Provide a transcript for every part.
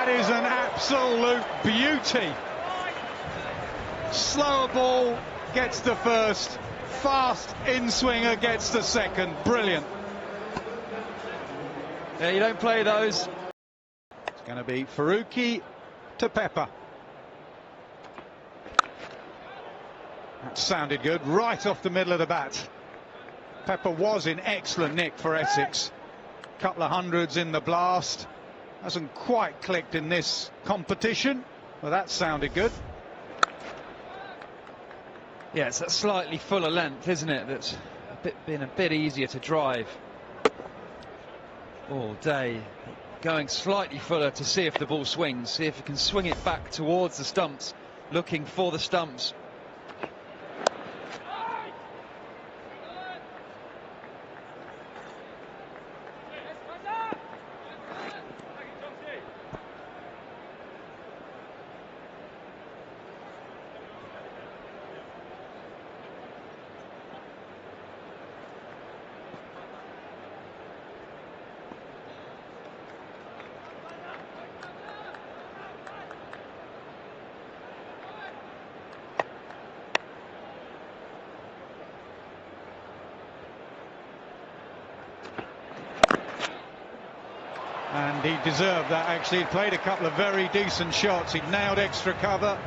That is an absolute beauty. Slower ball gets the first, fast in-swinger gets the second. Brilliant. Yeah, you don't play those. It's going to be Farooqi to Pepper. That sounded good, right off the middle of the bat. Pepper was in excellent nick for Essex. Couple of hundreds in the blast. Hasn't quite clicked in this competition. Well, that sounded good. Yeah, it's that slightly fuller length, isn't it? That's been a bit easier to drive all day. Going slightly fuller to see if the ball swings, see if you can swing it back towards the stumps, looking for the stumps. And he deserved that, actually. He'd played a couple of very decent shots. He'd nailed extra cover,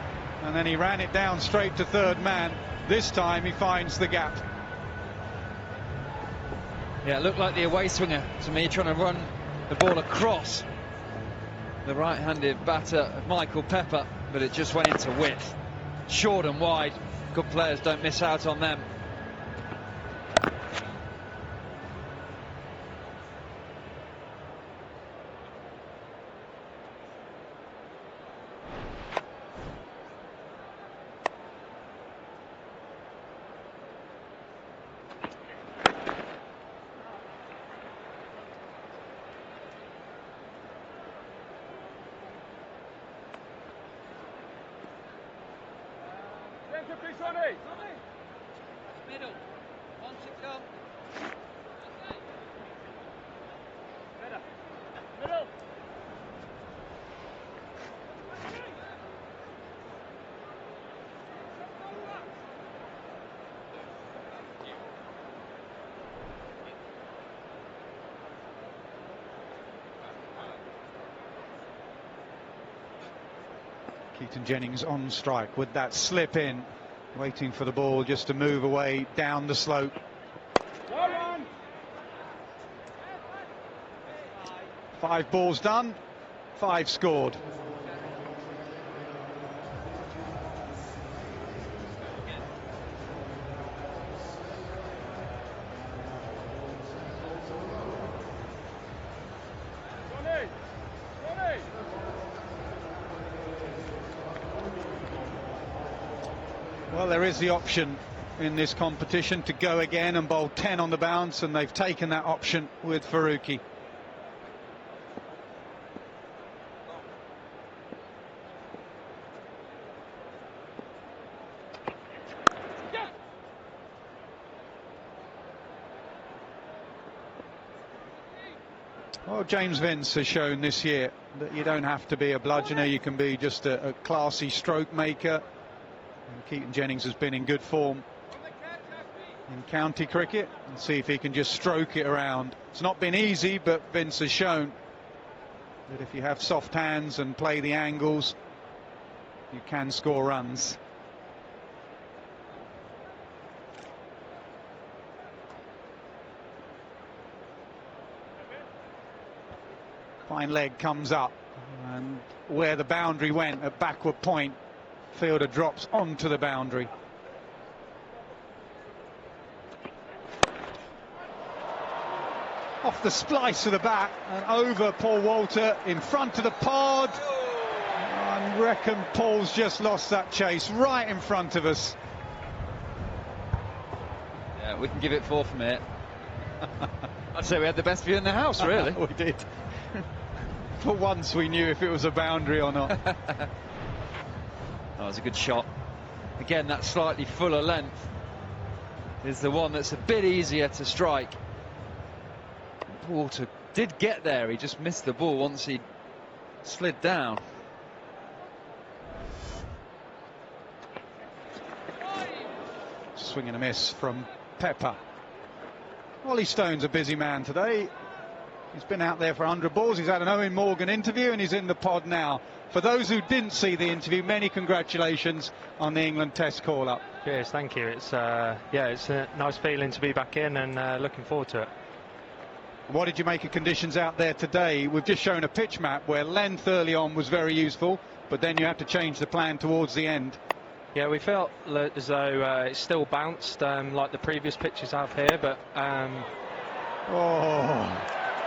and then he ran it down straight to third man. This time he finds the gap. Yeah, it looked like the away swinger to me, trying to run the ball across the right-handed batter, Michael Pepper, but it just went into width. Short and wide. Good players don't miss out on them. Middle. One to come. Middle. Keaton Jennings on strike with that slip in, waiting for the ball just to move away down the slope. 5 balls done, 5 scored. Well, there is the option in this competition to go again and bowl 10 on the bounce, and they've taken that option with Farooqi. Well, James Vince has shown this year that you don't have to be a bludgeoner, you can be just a classy stroke maker. And Keaton Jennings has been in good form in county cricket, and see if he can just stroke it around. It's not been easy, but Vince has shown that if you have soft hands and play the angles, you can score runs. Fine leg comes up, and where the boundary went at backward point, fielder drops onto the boundary. Off the splice of the bat and over Paul Walter in front of the pod. I reckon Paul's just lost that chase right in front of us. Yeah, we can give it 4 from here. I'd say we had the best view in the house, really. We did. For once we knew if it was a boundary or not. That was a good shot. Again, that slightly fuller length is the one that's a bit easier to strike. Walter did get there, he just missed the ball once he slid down. Swing and a miss from Pepper. Ollie Stone's a busy man today. He's been out there for 100 balls. He's had an Owen Morgan interview and he's in the pod now. For those who didn't see the interview, many congratulations on the England Test call-up. Cheers, thank you. It's it's a nice feeling to be back in and looking forward to it. What did you make of conditions out there today? We've just shown a pitch map where length early on was very useful, but then you have to change the plan towards the end. Yeah, we felt as though it still bounced like the previous pitches have here, but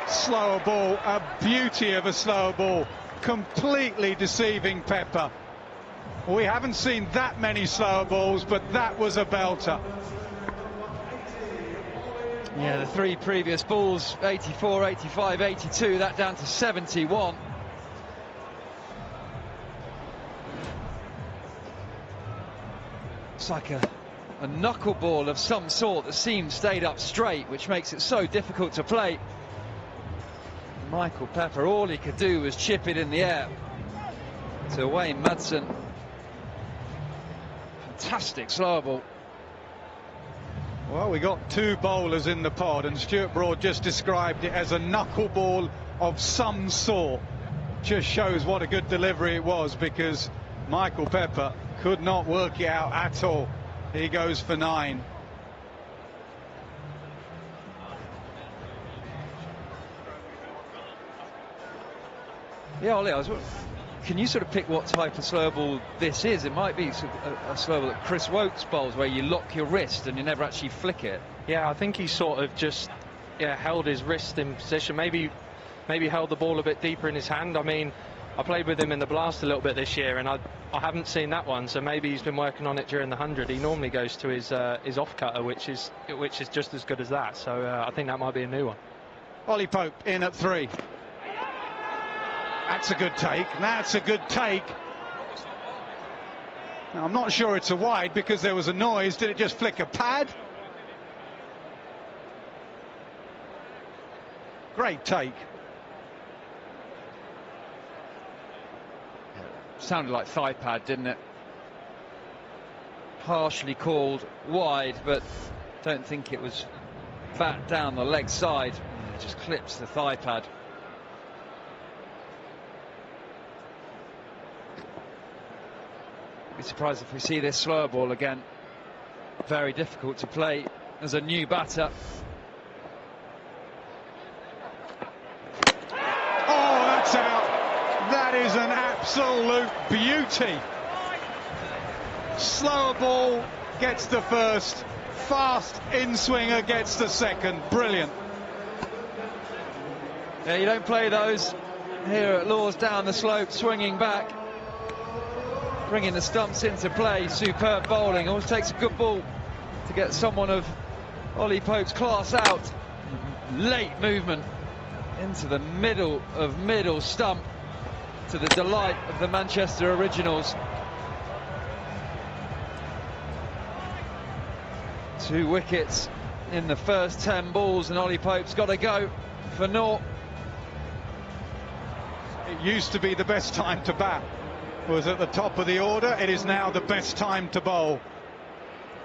slower ball, a beauty of a slower ball, completely deceiving Pepper. We haven't seen that many slower balls, but that was a belter. Yeah, the three previous balls, 84, 85, 82, that down to 71. It's like a knuckleball of some sort. The seam stayed up straight, which makes it so difficult to play. Michael Pepper, all he could do was chip it in the air to Wayne Madsen. Fantastic slow ball. Well, we got two bowlers in the pod, and Stuart Broad just described it as a knuckleball of some sort. Just shows what a good delivery it was, because Michael Pepper could not work it out at all. He goes for 9. Yeah, Ollie, can you sort of pick what type of slow ball this is? It might be sort of a slow ball that Chris Wokes bowls, where you lock your wrist and you never actually flick it. yeah, I think he sort of just held his wrist in position, maybe held the ball a bit deeper in his hand. I mean, I played with him in the Blast a little bit this year, and I haven't seen that one, so maybe he's been working on it during the 100. He normally goes to his off cutter, which is just as good as that, so I think that might be a new one. Ollie Pope in at 3. That's a good take. That's a good take. Now, I'm not sure it's a wide because there was a noise. Did it just flick a pad? Great take. Sounded like thigh pad, didn't it? Partially called wide, but don't think it was back down the leg side. It just clips the thigh pad. Be surprised if we see this slower ball again. Very difficult to play as a new batter. Oh, that's out. That is an absolute beauty. Slower ball gets the first. Fast in-swinger gets the second. Brilliant. Yeah, you don't play those here at Lord's down the slope, swinging back, bringing the stumps into play. Superb bowling. Always takes a good ball to get someone of Ollie Pope's class out. Late movement into the middle of middle stump, to the delight of the Manchester originals. 2 wickets in the first 10 balls, and Ollie Pope's got to go for naught. It used to be the best time to bat was at the top of the order. It is now the best time to bowl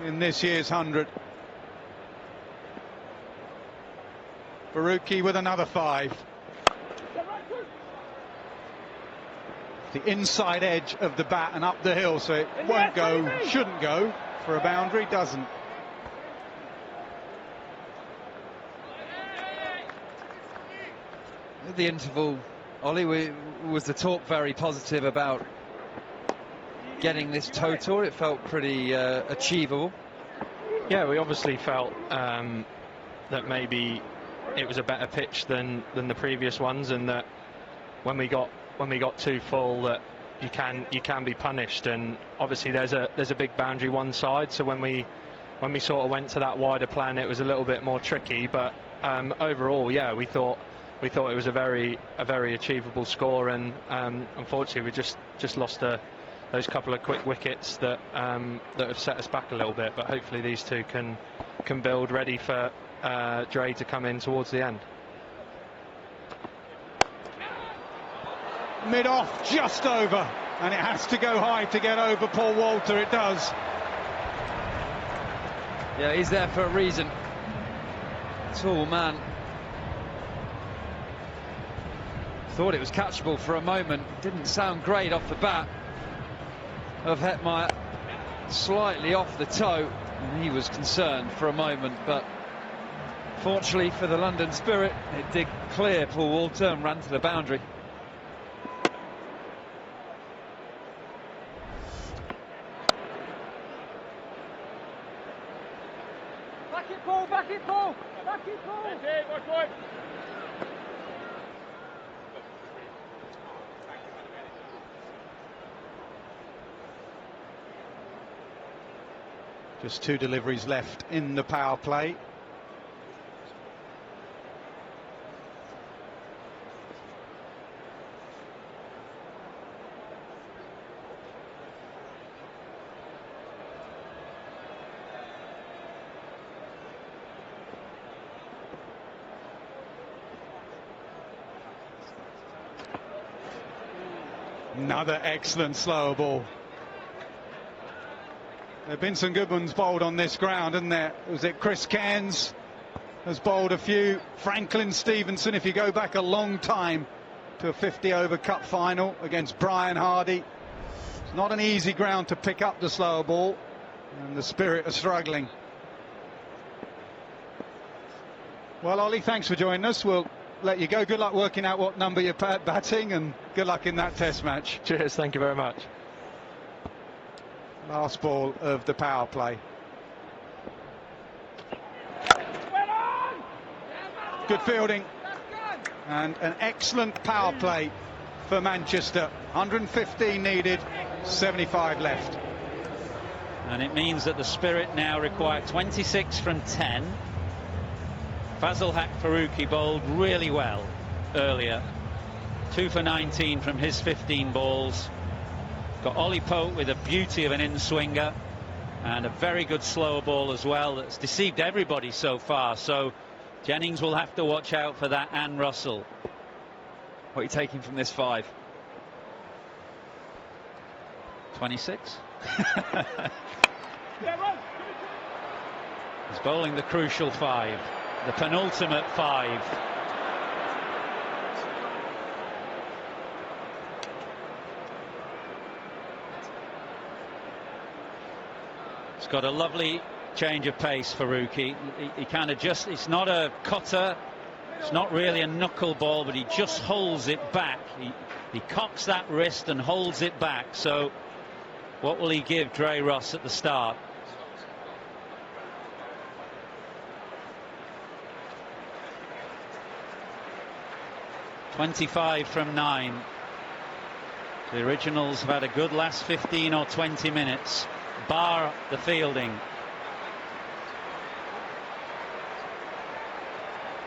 in this year's 100. Farooqi with another 5. The inside edge of the bat and up the hill, so it won't go, shouldn't go for a boundary, doesn't. At the interval, Ollie, was the talk very positive about getting this total? It felt pretty achievable. Yeah, we obviously felt that maybe it was a better pitch than the previous ones, and that when we got too full, that you can be punished. And obviously there's a big boundary one side, so when we sort of went to that wider plan, it was a little bit more tricky. But overall, yeah, we thought it was a very achievable score, and unfortunately we just lost those couple of quick wickets that have set us back a little bit. But hopefully these two can build ready for Dre to come in towards the end. mid-off, just over, and it has to go high to get over Paul Walter. It does. Yeah, he's there for a reason. Tall man. Thought it was catchable for a moment. Didn't sound great off the bat of Hetmeyer. Slightly off the toe, and he was concerned for a moment, but fortunately for the London Spirit, it did clear Paul Walter and ran to the boundary. Back it, Paul, back it, Paul! Back it, Paul! Watch point! Just 2 deliveries left in the power play. Another excellent slower ball. There have been some good ones bowled on this ground, hasn't there? Was it Chris Cairns has bowled a few? Franklin Stevenson, if you go back a long time to a 50-over cup final against Brian Hardy. It's not an easy ground to pick up the slower ball, and the Spirit are struggling. Well, Ollie, thanks for joining us. We'll let you go. Good luck working out what number you're batting, and good luck in that test match. Cheers, thank you very much. Last ball of the power play. Good fielding and an excellent power play for Manchester. 115 needed, 75 left. And it means that the Spirit now require 26 from 10. Fazalhaq Farooqi bowled really well earlier. 2 for 19 from his 15 balls. Got Ollie Pope with a beauty of an in-swinger and a very good slower ball as well that's deceived everybody so far. So Jennings will have to watch out for that, and Russell. What are you taking from this 5? 26. He's bowling the crucial 5, the penultimate 5. He's got a lovely change of pace for Farooqi. He kind of just, it's not a cutter, it's not really a knuckle ball, but he just holds it back. He cocks that wrist and holds it back. So what will he give Dre Ross at the start? .25 from 9. The Originals have had a good last 15 or 20 minutes, bar the fielding.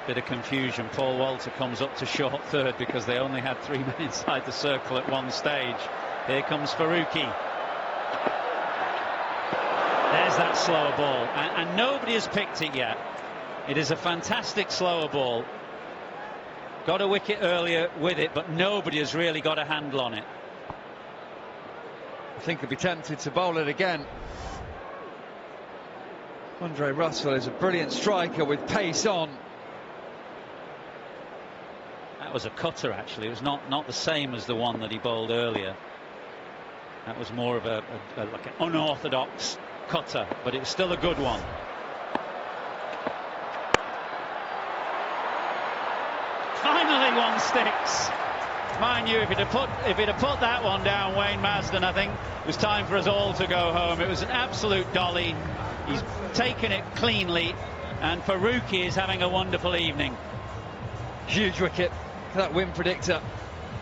Bit of confusion. Paul Walter comes up to short third because they only had 3 men inside the circle at one stage. Here comes Farooqi. There's that slower ball, and nobody has picked it yet. It is a fantastic slower ball. Got a wicket earlier with it, but nobody has really got a handle on it. I think he'll be tempted to bowl it again. Andre Russell is a brilliant striker with pace on. That was a cutter, actually. It was not the same as the one that he bowled earlier. That was more of like an unorthodox cutter, but it was still a good one. Finally one sticks. Mind you, if he'd have put that one down, Wayne Marsden, I think it was time for us all to go home. It was an absolute dolly. He's taken it cleanly, and Farooqi is having a wonderful evening. Huge wicket. That win predictor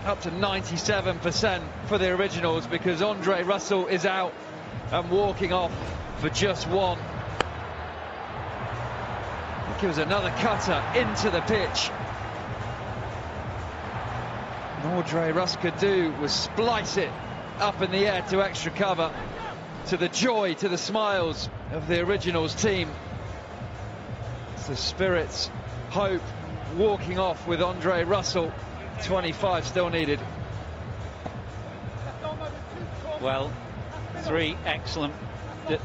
up to 97% for the Originals, because Andre Russell is out and walking off for just one. I think it was another cutter into the pitch. And all Dre Russ could do was splice it up in the air to extra cover, to the joy, to the smiles of the Originals team. It's the Spirit's hope walking off with Andre Russell. 25 still needed. Well, 3 excellent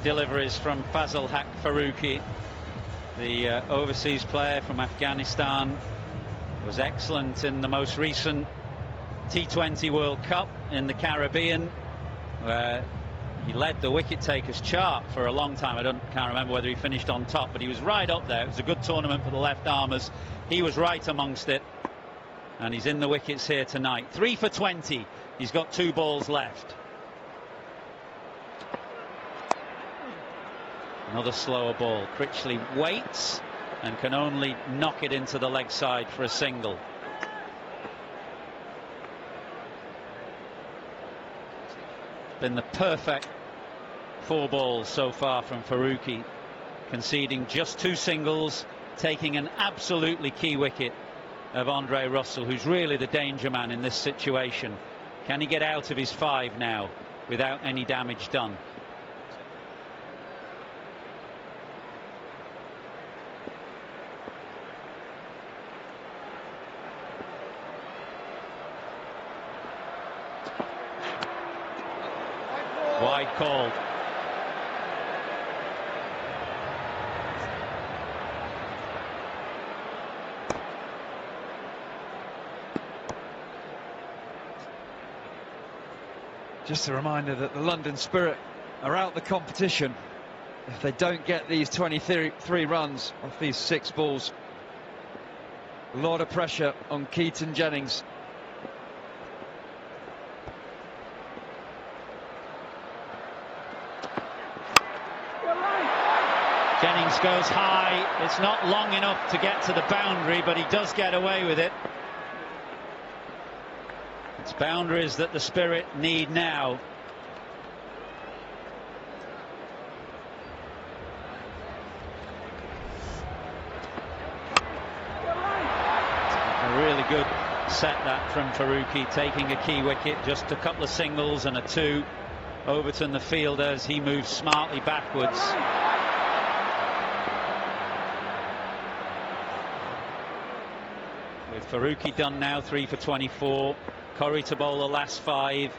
deliveries from Fazalhaq Farooqi, the overseas player from Afghanistan. Was excellent in the most recent T20 World Cup in the Caribbean, where he led the wicket takers chart for a long time. Can't remember whether he finished on top, but he was right up there. It was a good tournament for the left armers. He was right amongst it, and he's in the wickets here tonight. 3 for 20. He's got 2 balls left. Another slower ball. Critchley waits and can only knock it into the leg side for a single. Been the perfect 4 balls so far from Farooqi, conceding just 2 singles, taking an absolutely key wicket of Andre Russell, who's really the danger man in this situation. Can he get out of his 5 now without any damage done? Wide called. Just a reminder that the London Spirit are out the competition if they don't get these 23 runs off these 6 balls. A lot of pressure on Keaton Jennings. Jennings goes high. It's not long enough to get to the boundary, but he does get away with it. It's boundaries that the Spirit need now. A really good set that from Farooqi, taking a key wicket. Just a couple of singles and a 2. Overton, the fielder, as he moves smartly backwards. With Farooqi done now, 3 for 24. Corrie to bowl the last 5.